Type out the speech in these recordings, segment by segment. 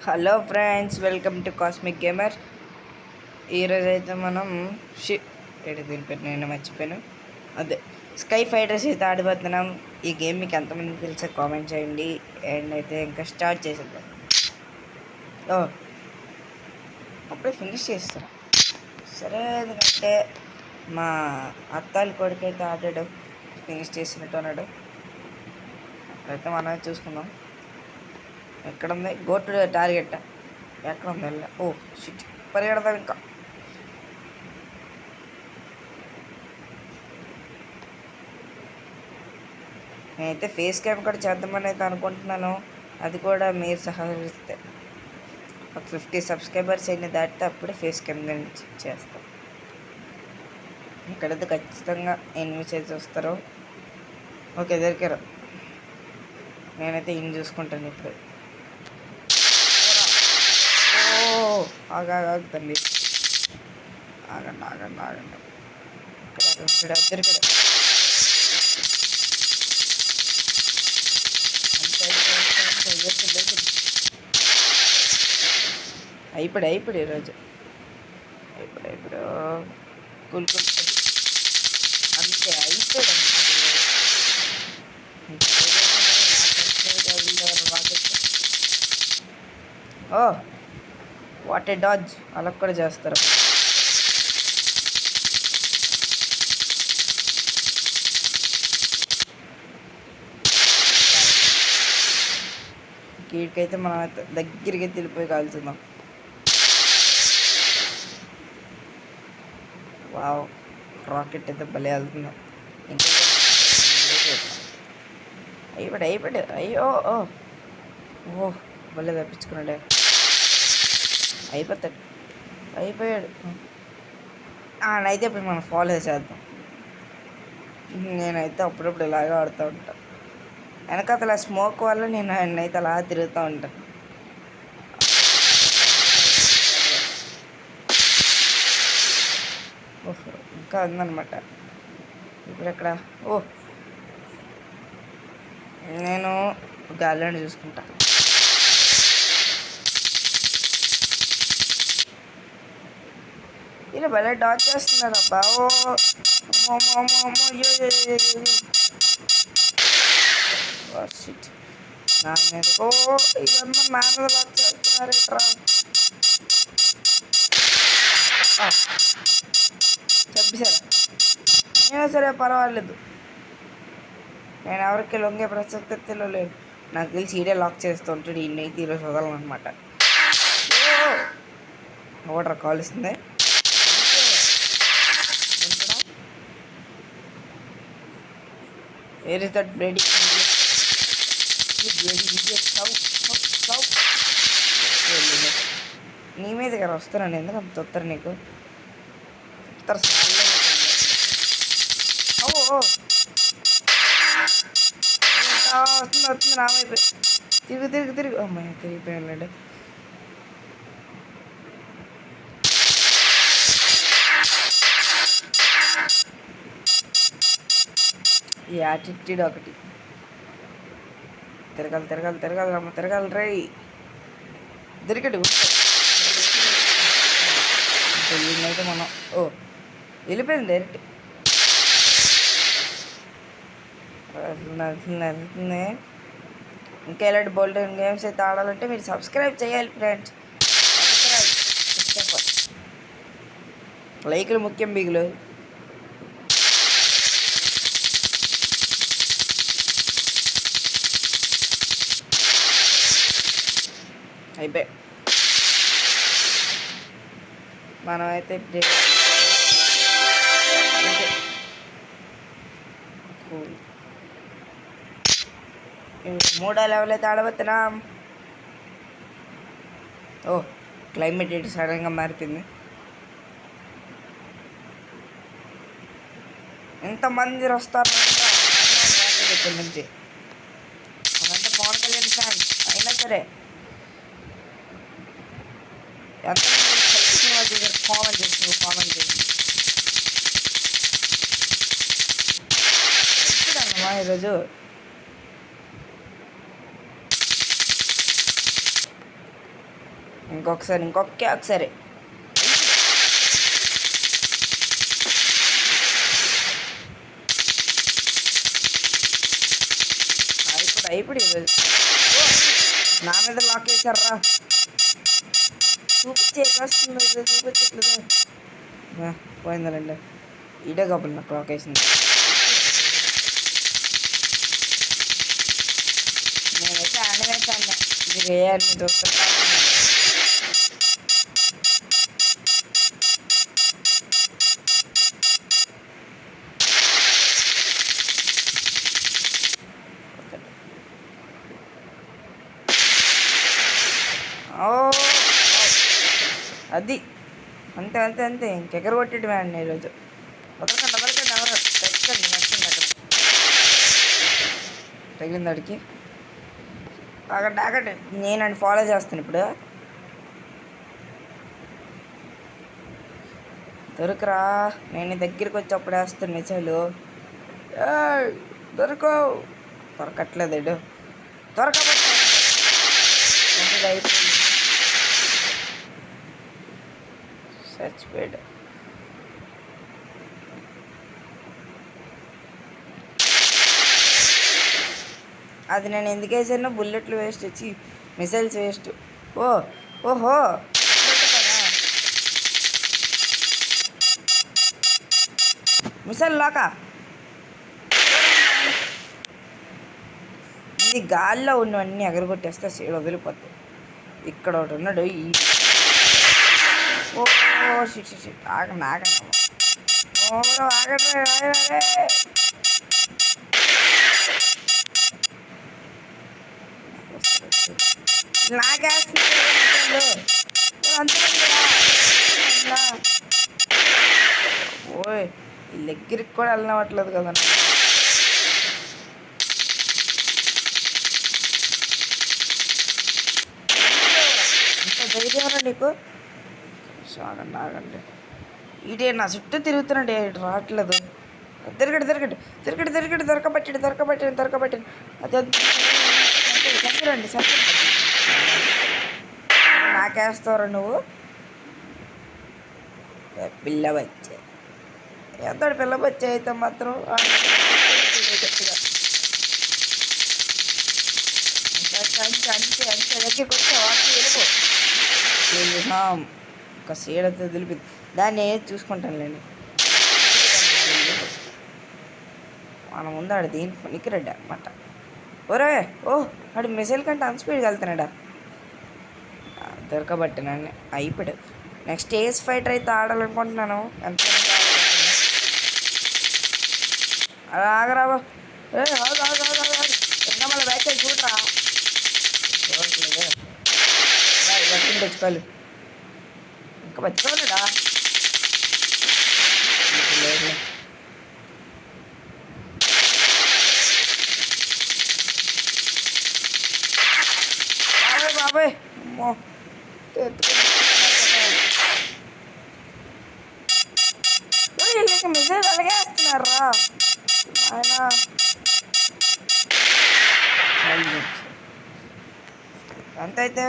Hello friends, welcome to cosmic gamer. ఈరోజు అయితే మనం దీని పేరు నేను మర్చిపోయాను. అదే స్కై ఫైటర్స్ అయితే ఆడిపోతున్నాం. ఈ గేమ్ మీకు ఎంతమంది తెలిసే కామెంట్ చేయండి. అండ్ అయితే ఇంకా స్టార్ట్ చేసేద్దాం. అప్పుడే ఫినిష్ చేస్తాను. సరే, ఎందుకంటే మా అత్తాలి కొడుకు అయితే ఆడాడు, ఫినిష్ చేసినట్టు అన్నాడు. అయితే మనం చూసుకుందాం. ఎక్కడుంది గో టు టార్గెట్? ఎక్కడ ఉంది? ఓ షిట్, పరిగెడదాం ఇంకా. నేనైతే ఫేస్ క్యామ్ కూడా చేద్దామని అయితే అనుకుంటున్నాను. అది కూడా మీరు సహకరిస్తే ఒక 50 సబ్స్క్రైబర్స్ అయిన దాటితే అప్పుడే ఫేస్ క్యామ్ గురించి చేస్తాం. ఇక్కడైతే ఖచ్చితంగా ఎనిమిది వస్తారు. ఓకే, దొరికారు. నేనైతే ఇన్ని చూసుకుంటాను ఇప్పుడు. ఆగండి, ఆగండి ఆగండి ఆగండి. ఇక్కడ దొరికాడు. అయిపోయాడు ఈరోజు. ఇప్పుడు కూల్ అంతే అయిపోయాడు. ఓ వాట్ ఏ డాజ్, అలా కూడా చేస్తారు. వీడికైతే మనం దగ్గరికి వెళ్ళిపోయి కాల్చుందాం. వావ్, రాకెట్ అయితే భలే వెళ్తున్నాం. అయిపోయాడు. అయ్యో ఓ భలే తప్పించుకున్నాడే. అయిపోయాడు. అయితే ఇప్పుడు మనం ఫాలో చేద్దాం. నేనైతే అప్పుడప్పుడు ఇలాగే ఆడుతూ ఉంటాను. వెనకాతల స్మోక్ వల్ల నేనైతే అలా తిరుగుతూ ఉంటాను. ఓహో, ఇంకా ఉందన్నమాట. ఇప్పుడు ఎక్కడ? నేను గాలిని చూసుకుంటా. ఇలా భలే డాచ్ చేస్తున్నారు అబ్బా. నా మీద ఇదమ్మా నా మీద లాక్ చేస్తున్నారు ఎట్రా. చెప్పేశారా? అయినా సరే పర్వాలేదు, నేను ఎవరికి లొంగే ప్రసక్తిలో లేదు. నాకు తెలిసి ఈడే లాక్ చేస్తూ ఉంటాడు. ఈయనైతే ఈరోజు వదలను అనమాట. ఓటర్ కాల్ ఇస్తుంది. Where is that Brady? నీ మీద గారు వస్తున్నాను. ఎందుకు అంత తొత్తరు నీకు? వస్తుంది రామైపోయి. తిరుగు అమ్మాయి తిరిగిపోయాడు. ఈ యాటిట్యూడ్ ఒకటి. తిరగాలి రై. దొరికాడు. అయితే మనం వెళ్ళిపోయింది డైరెక్ట్. వెళ్తుంది. ఇంకా ఇలాంటి బోల్డ్ గేమ్స్ అయితే ఆడాలంటే మీరు సబ్స్క్రైబ్ చేయాలి ఫ్రెండ్స్. లైకులు ముఖ్యం బిగులు. అయిపోయి మనమైతే మూడో లెవెల్ అయితే ఆడబోతున్నాం. క్లైమేట్ ఇటు సడన్గా మారిపోయింది. ఎంతమంది వస్తారు ఇక్కడి నుంచి? అదంతా పవన్ కళ్యాణ్ ఫ్యాన్స్ అయినా సరే ఎంతమంది కామెంట్ చేసి అన్నమా ఈరోజు. ఇంకొకసారి అయిపోయి ఈరోజు నా మీద లాక్ వేసారా చూపించేస్తుంది చూపించట్లేదు పోయిందండి ఇడే కబుల్ నాకు లాక్ వేసింది నేనైతే ఆడవేసాను ఇది వేయాలని చూస్తుంటా అది అంతే ఇంకెగర కొట్టేయడమే అండి ఈరోజు వదలకండి ఎవరు పెట్టండి నచ్చండి అక్కడ తగిలింది అడికి ఆగండి నేనండి ఫాలో చేస్తాను ఇప్పుడు దొరకరా నేను దగ్గరికి వచ్చి అప్పుడు వేస్తాను నిజాలు దొరకట్లేదు అయిపోయింది చచ్చిపోయాడు అది నేను ఎందుకు వేసాను బుల్లెట్లు వేస్ట్ వచ్చి మిసైల్స్ వేస్ట్ ఓహో మిసైల్ లాకా ఇది గాల్లో ఉన్నవన్నీ ఎగరగొట్టేస్తే సీడ్ వదిలిపోతాయి ఇక్కడ ఒకటి ఉన్నాడు ఆగండి ఓయ్ దగ్గరికి కూడా వెళ్ళనవట్లేదు కదా ఇంత ధైర్యం నీకు ఆగండి ఈడే నా చుట్టూ తిరుగుతున్నాడు రావట్లేదు తిరగండి దొరకబట్టి అదే చంపిరండి నాకేస్తావురా నువ్వు పిల్ల బచ్చే ఎంతడు పిల్ల బచ్చే అయితే మాత్రం అంతే దగ్గరికి వచ్చా వాటికి వెళ్ళిపో ఒక సీడతో తెలిపి దాన్ని చూసుకుంటానులేండి మన ముందు ఆడు దీనికి పనికిరెడ్డి అనమాట ఆడు మిసైల్ కంటే అన్స్పీడ్గా వెళ్తున్నాడా దొరకబట్టినండి అయిపోయాడు నెక్స్ట్ ఏస్ ఫైటర్ అయితే ఆడాలనుకుంటున్నాను ఎంత అలా ఆగరాబా మళ్ళీ బ్యాక్ చూడరా తెచ్చుకోవాలి ఇంకా బతికోలేడా బాబాయ్ అమ్మో వీళ్ళకి మెసేజ్ అలాగే వేస్తున్నారా ఆయన ఎంత అయితే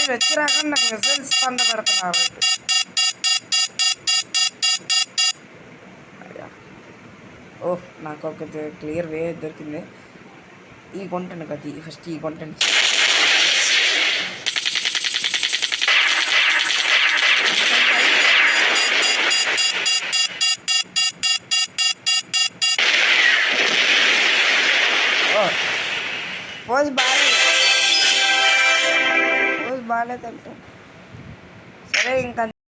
వచ్చి రాకుండా నాకు మెసేజ్ పండ పెడుతున్నారు నాకు ఒక క్లియర్ వే దొరికింది ఈ కొంటాను కదా ఫస్ట్ ఈ కొంటాను పోజ్ బాగాలేదంట సరే ఇంకా